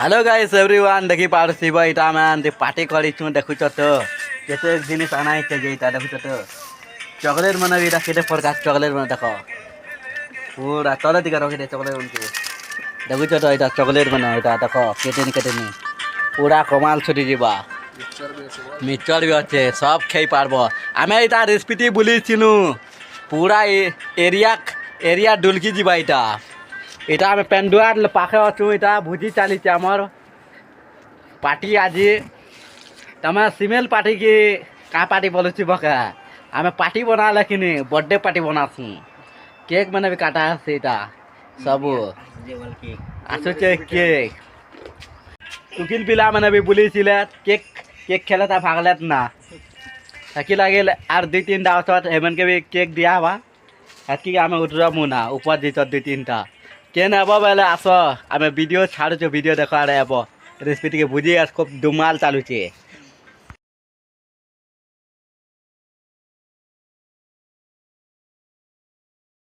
hello guys everyone देखि पारसिब इटा आमे पार्टी करिछु देखुछ तो केते जिनिस आनाइ छै जे इटा देखुछ तो चॉकलेट मन इटा केते प्रकार चॉकलेट मन देखो पूरा तले दिका रखि दे चॉकलेट मन के देखुछ तो इटा चॉकलेट मन इटा देखो केते नि पूरा कमाल छुटी जिबा मिक्सचर भी अच्छे सब खाई पारबो आमे इटा रेसिपी बुली छिनु पूरा एरिया एरिया डुलकी जिबा इटा এটা আমি পেন্ডুয়ার পাখে অছু এটা ভুজি চালিছে আমার পার্টি আজি তুমি সিমেল পার্টি কি কা পার্টি বলছি বকা আমি পার্টি বনালে কিনি বার্থডে পার্টি বনাছু কেক মানে भी কাটা আছে এটা সব আসছে কেক টুকিল পিলা মানে भी বলিছিলে কেক কেক খেলে তা ভাগলে না থাকি লাগিল আর দুই তিনটা ওচৰত হেমনকে भी কেক দিয়া হবা কি আমি উঠরামু না উপর দিত দুই তিনটা কেন আব বেলে আস আমি ভিডিও ছাড়ুଛୁ ভিডিও দেখো আরে আব রেসিপি টিকে বুঝি আস খুব দুমাল চালুছে